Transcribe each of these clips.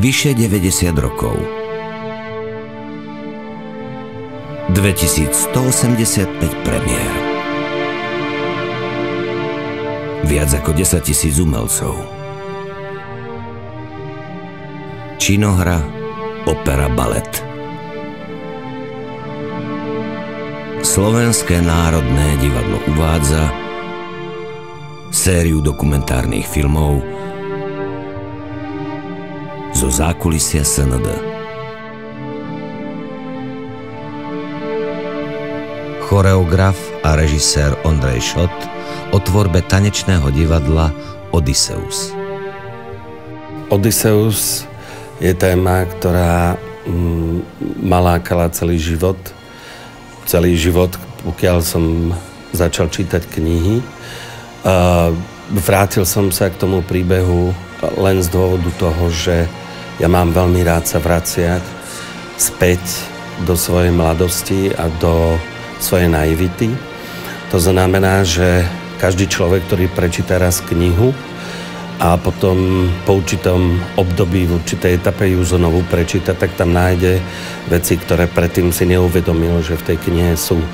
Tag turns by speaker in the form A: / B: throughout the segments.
A: Vyše 90 rokov. 2185 premiér. Viac ako 10 000 umelcov. Činohra, opera, balet. Slovenské národné divadlo uvádza sériu dokumentárnych filmov zo zákulisia SND. Choreograf a režisér Ondrej Šot o tvorbe tanečného divadla Odysseus.
B: Odysseus je téma, ktorá ma lákala celý život. Celý život, pokiaľ som začal čítať knihy. Vrátil som sa k tomu príbehu len z dôvodu toho, že ja mám veľmi rád sa vraciať späť do svojej mladosti a do svojej naivity. To znamená, že každý človek, ktorý prečíta raz knihu a potom po určitom období, v určitej etape ju znovu prečíta, tak tam nájde veci, ktoré predtým si neuvedomil, že v tej knihe sú.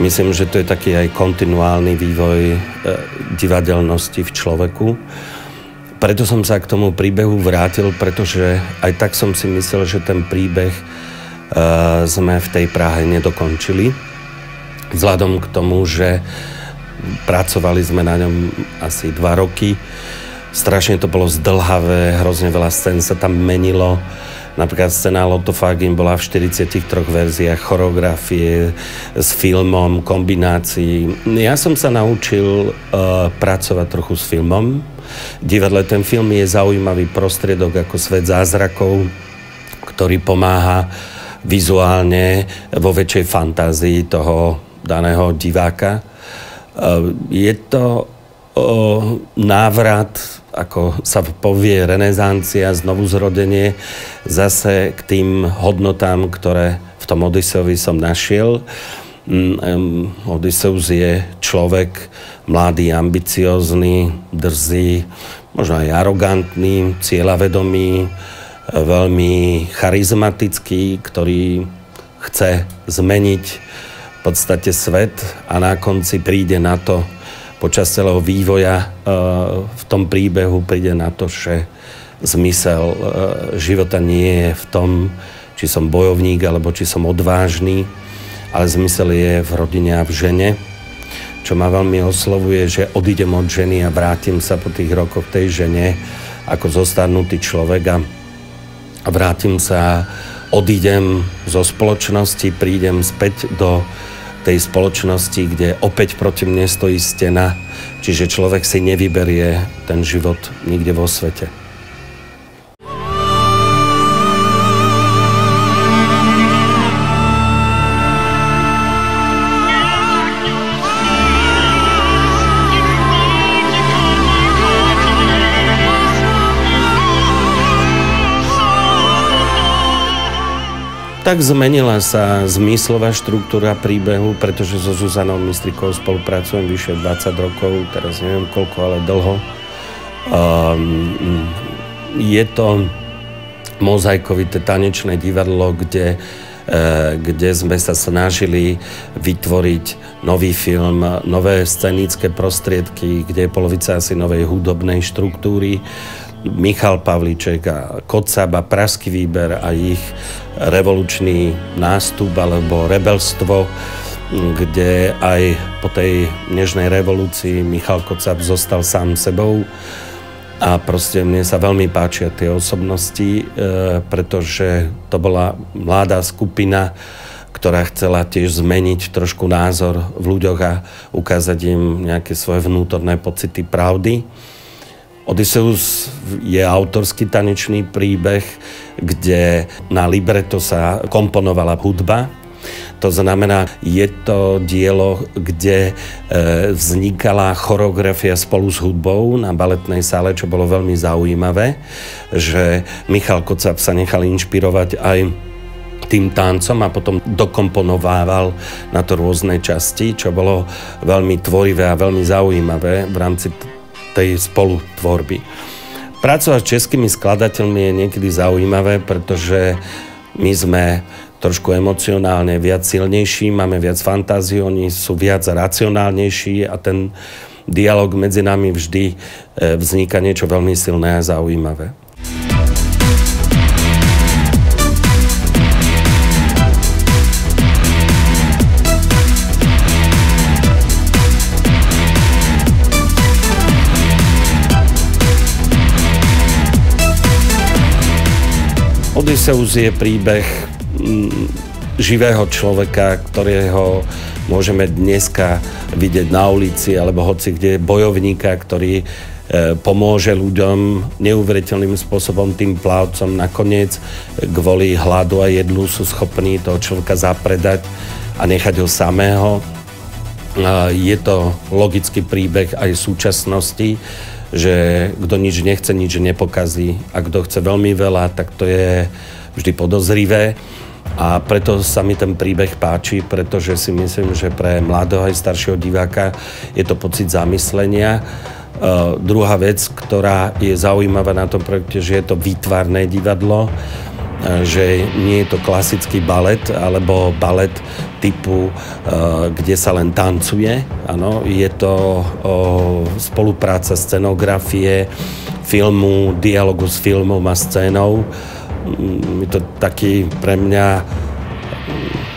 B: Myslím, že to je taký aj kontinuálny vývoj divadelnosti v človeku. Preto som sa k tomu príbehu vrátil, pretože aj tak som si myslel, že ten príbeh sme v tej Prahe nedokončili. Vzhľadom k tomu, že pracovali sme na ňom asi 2 roky. Strašne to bolo zdĺhavé, hrozne veľa scén sa tam menilo. Napríklad scéna Lotofagin bola v 43 verziách choreografie s filmom, kombinácií. Ja som sa naučil pracovať trochu s filmom. Divadle, ten film je zaujímavý prostriedok ako svet zázrakov, ktorý pomáha vizuálne vo väčšej fantázii toho daného diváka. Je to návrat, ako sa povie, renesancia, znovuzrodenie zase k tým hodnotám, ktoré v tom Odysseovi som našiel. Odysseus je človek mladý, ambiciózny, drzý, možno aj arogantný, cieľavedomý, veľmi charizmatický, ktorý chce zmeniť v podstate svet a na konci príde na to, počas celého vývoja v tom príbehu príde na to, že zmysel života nie je v tom, či som bojovník, alebo či som odvážny, ale zmysel je v rodine a v žene. Čo ma veľmi oslovuje, že odídem od ženy a vrátim sa po tých rokoch tej žene ako zostarnutý človek a vrátim sa, odídem zo spoločnosti, prídem späť do tej spoločnosti, kde opäť proti mne stojí stena, čiže človek si nevyberie ten život nikde vo svete. Tak zmenila sa zmyslová štruktúra príbehu, pretože so Zuzanou Mistrikovou spolupracujem vyše 20 rokov, teraz neviem koľko, ale dlho. Je to mozaikové tanečné divadlo, kde sme sa snažili vytvoriť nový film, nové scenické prostriedky, kde je polovica asi novej hudobnej štruktúry. Michal Pavlíček a Kocab a Pražský výber a ich revolučný nástup alebo rebelstvo, kde aj po tej nežnej revolúcii Michal Kocab zostal sám sebou a proste mne sa veľmi páčia tie osobnosti, pretože to bola mladá skupina, ktorá chcela tiež zmeniť trošku názor v ľuďoch a ukázať im nejaké svoje vnútorné pocity pravdy. Odysseus je autorský tanečný príbeh, kde na libreto sa komponovala hudba. To znamená, je to dielo, kde vznikala choreografia spolu s hudbou na baletnej sále, čo bolo veľmi zaujímavé, že Michal Kocab sa nechal inšpirovať aj tým tancom a potom dokomponovával na to rôzne časti, čo bolo veľmi tvorivé a veľmi zaujímavé v rámci tej spolutvorby. Pracovať s českými skladateľmi je niekedy zaujímavé, pretože my sme trošku emocionálne viac silnejší, máme viac fantázií, oni sú viac racionálnejší a ten dialog medzi nami vždy vzniká niečo veľmi silné a zaujímavé. Odysseus je príbeh živého človeka, ktorého môžeme dneska vidieť na ulici alebo hoci kde, bojovníka, ktorý pomôže ľuďom neuveriteľným spôsobom, tým plavcom. Nakoniec kvôli hladu a jedlu sú schopní toho človeka zapredať a nechať ho samého. Je to logický príbeh aj súčasnosti, že kto nič nechce, nič nepokazí. A kto chce veľmi veľa, tak to je vždy podozrivé. A preto sa mi ten príbeh páči, pretože si myslím, že pre mladého aj staršieho diváka je to pocit zamyslenia. Druhá vec, ktorá je zaujímavá na tom projekte, že je to výtvarné divadlo, že nie je to klasický balet alebo balet typu, kde sa len tancuje. Áno, je to spolupráca scenografie, filmu, dialogu s filmom a scénou. Je to taký pre mňa,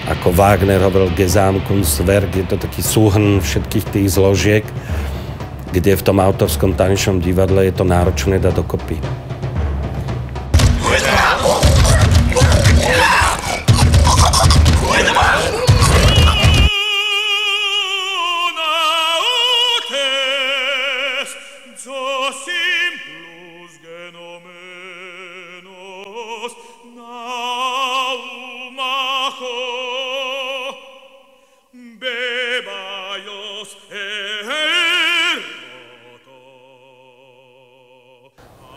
B: ako Wagner hovoril, Gesamtkunstwerk, je to taký súhrn všetkých tých zložiek, kde v tom autorskom tanečnom divadle je to náročné dať dokopy.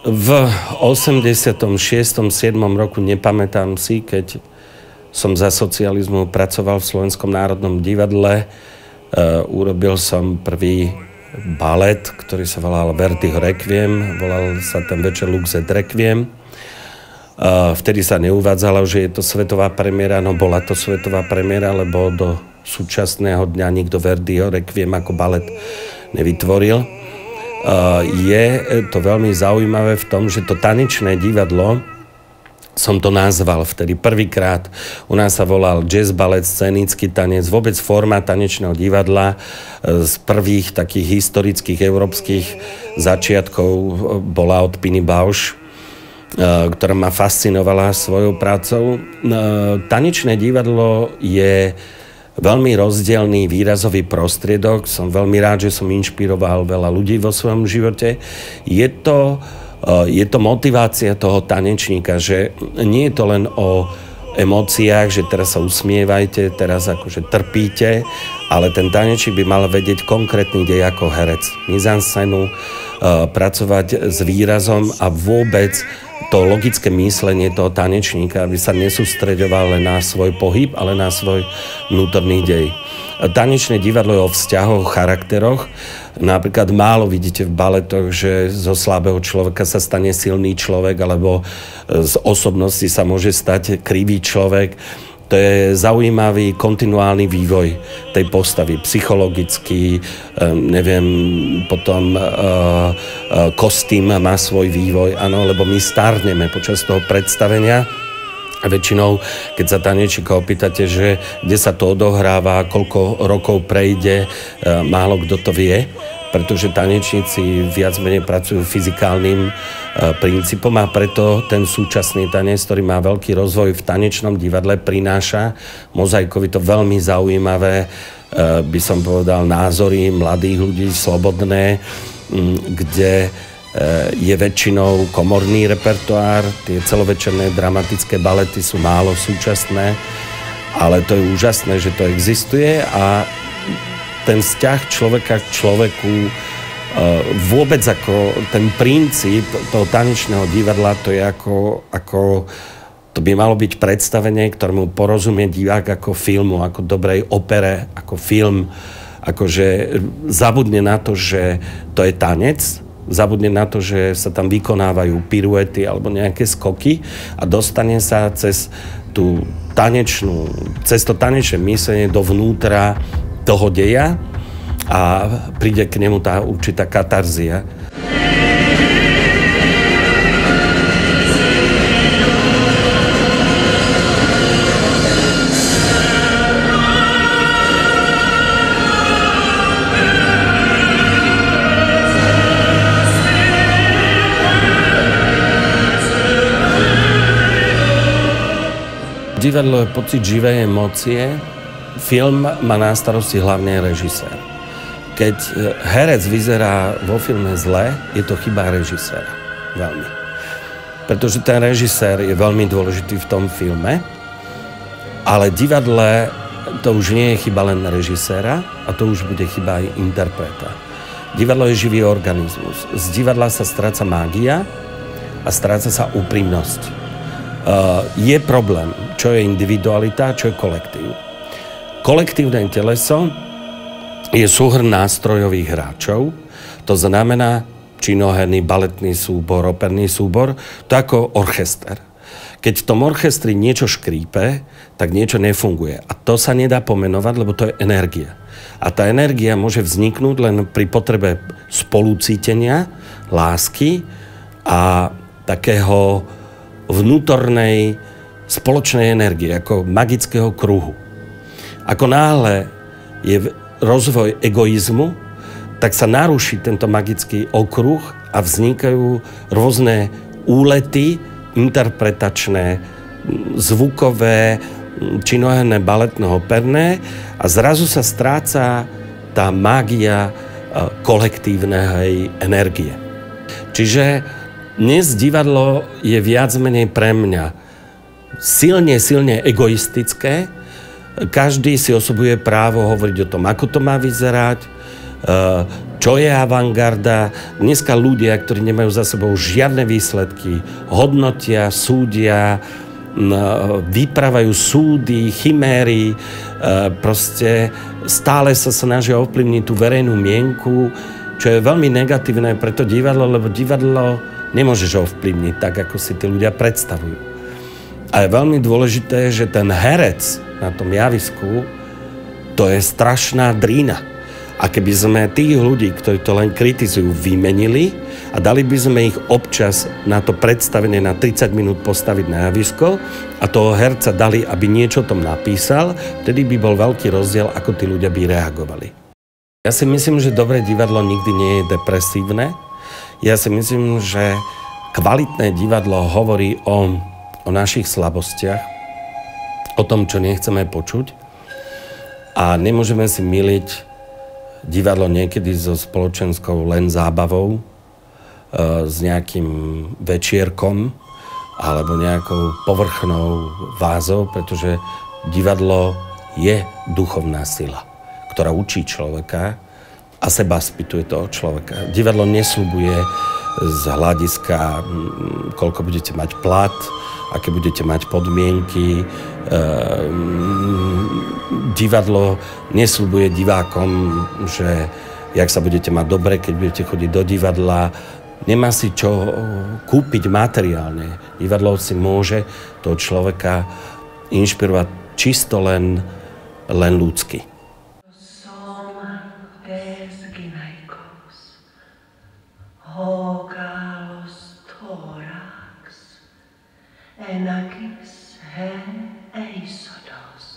B: V 86. 7. roku, nepamätám si, keď som za socializmu pracoval v Slovenskom národnom divadle, urobil som prvý balet, ktorý sa volal Verdiho Requiem, volal sa ten večer Lux et Requiem. Vtedy sa neuvádzalo, že je to svetová premiéra, no bola to svetová premiéra, lebo do súčasného dňa nikto Verdiho Requiem ako balet nevytvoril. Je to veľmi zaujímavé v tom, že to tanečné divadlo, som to nazval vtedy prvýkrát, u nás sa volal jazz ballet, scénický tanec, vôbec forma tanečného divadla z prvých takých historických európskych začiatkov bola od Piny Bausch, ktorá ma fascinovala svojou prácou. Tanečné divadlo je veľmi rozdielný výrazový prostriedok. Som veľmi rád, že som inšpiroval veľa ľudí vo svojom živote. Je to motivácia toho tanečníka, že nie je to len o emóciách, že teraz sa usmievajte, teraz akože trpíte, ale ten tanečník by mal vedieť konkrétny dej ako herec. Mizanscénu, pracovať s výrazom a vôbec to logické myslenie toho tanečníka, aby sa nesústreďoval len na svoj pohyb, ale na svoj vnútorný dej. Tanečné divadlo je o vzťahoch, charakteroch. Napríklad málo vidíte v baletoch, že zo slabého človeka sa stane silný človek, alebo z osobnosti sa môže stať krivý človek. To je zaujímavý kontinuálny vývoj tej postavy, psychologický, neviem, potom kostým má svoj vývoj, áno, lebo my stárneme počas toho predstavenia. A väčšinou, keď sa tanečníka opýtate, že kde sa to odohráva, koľko rokov prejde, málo kto to vie, pretože tanečníci viac menej pracujú fyzikálnym princípom a preto ten súčasný tanec, ktorý má veľký rozvoj v tanečnom divadle, prináša mozaikovi to veľmi zaujímavé, by som povedal, názory mladých ľudí, slobodné, kde je väčšinou komorný repertoár, tie celovečerné dramatické balety sú málo súčasné, ale to je úžasné, že to existuje a ten vzťah človeka k človeku, vôbec ako ten princíp toho tanečného divadla, to je ako to by malo byť predstavenie, ktorému porozumie divák ako filmu, ako dobrej opere, ako film, akože zabudne na to, že to je tanec, zabudne na to, že sa tam vykonávajú piruety alebo nejaké skoky a dostane sa cez to tanečné myslenie dovnútra toho deja a príde k nemu tá určitá katarzia. Divadlo je pocit živej emócie. Film má na starosti hlavne režisér. Keď herec vyzerá vo filme zle, je to chyba režiséra. Veľmi. Pretože ten režisér je veľmi dôležitý v tom filme, ale divadle to už nie je chyba len režiséra, a to už bude chyba aj interpreta. Divadlo je živý organizmus. Z divadla sa stráca mágia a stráca sa úprimnosť. Je problém, čo je individualita, čo je kolektív. Kolektívne teleso je súhrn nástrojových hráčov, to znamená činoherný, baletný súbor, operný súbor, to ako orchester. Keď v tom orchestri niečo škrípe, tak niečo nefunguje. A to sa nedá pomenovať, lebo to je energia. A tá energia môže vzniknúť len pri potrebe spolucítenia, lásky a takého vnútornej spoločnej energie, ako magického kruhu. Ako náhle je rozvoj egoizmu, tak sa naruší tento magický okruh a vznikajú rôzne úlety interpretačné, zvukové, činoherné, baletné, operné a zrazu sa stráca tá mágia kolektívnej energie. Čiže dnes divadlo je viac menej pre mňa silne egoistické. Každý si osobuje právo hovoriť o tom, ako to má vyzerať, čo je avantgarda. Dneska ľudia, ktorí nemajú za sebou žiadne výsledky, hodnotia, súdia, vyprávajú súdy, chiméry, proste stále sa snažia ovplyvniť tú verejnú mienku, čo je veľmi negatívne pre to divadlo, lebo divadlo nemôžeš ovplyvniť tak, ako si tí ľudia predstavujú. A je veľmi dôležité, že ten herec na tom javisku, to je strašná drína. A keby sme tých ľudí, ktorí to len kritizujú, vymenili a dali by sme ich občas na to predstavenie na 30 minút postaviť na javisko a toho herca dali, aby niečo o tom napísal, vtedy by bol veľký rozdiel, ako tí ľudia by reagovali. Ja si myslím, že dobré divadlo nikdy nie je depresívne. Ja si myslím, že kvalitné divadlo hovorí o našich slabostiach, o tom, čo nechceme počuť a nemôžeme si myliť divadlo niekedy so spoločenskou len zábavou, s nejakým večierkom alebo nejakou povrchnou vázou, pretože divadlo je duchovná sila, ktorá učí človeka a seba spýtuje toho človeka. Divadlo nesľubuje z hľadiska, koľko budete mať plat, aké budete mať podmienky. Divadlo nesľubuje divákom, že jak sa budete mať dobre, keď budete chodiť do divadla. Nemá si čo kúpiť materiálne. Divadlo si môže toho človeka inšpirovať čisto len ľudsky.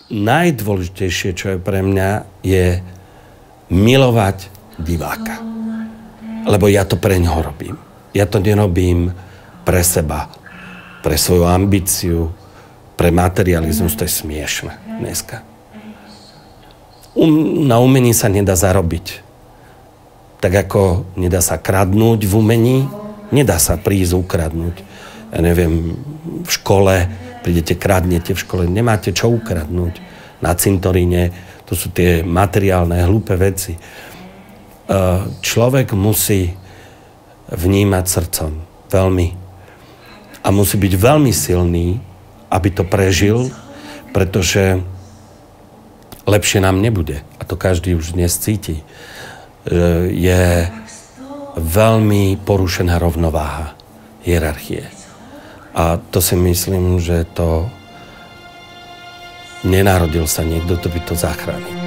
B: Najdôležitejšie, čo je pre mňa, je milovať diváka. Lebo ja to pre ňoho robím. Ja to nerobím pre seba, pre svoju ambíciu, pre materializmus. To je smiešne dneska. Na umení sa nedá zarobiť. Tak ako nedá sa kradnúť v umení, nedá sa prísť ukradnúť. Ja neviem, v škole prídete, kradnete v škole, nemáte čo ukradnúť. Na cintoríne, to sú tie materiálne, hlúpe veci. Človek musí vnímať srdcom veľmi. A musí byť veľmi silný, aby to prežil, pretože lepšie nám nebude. A to každý už dnes cíti. Je veľmi porušená rovnováha hierarchie. A to si myslím, že to nenarodil sa niekto, kto by to zachránil.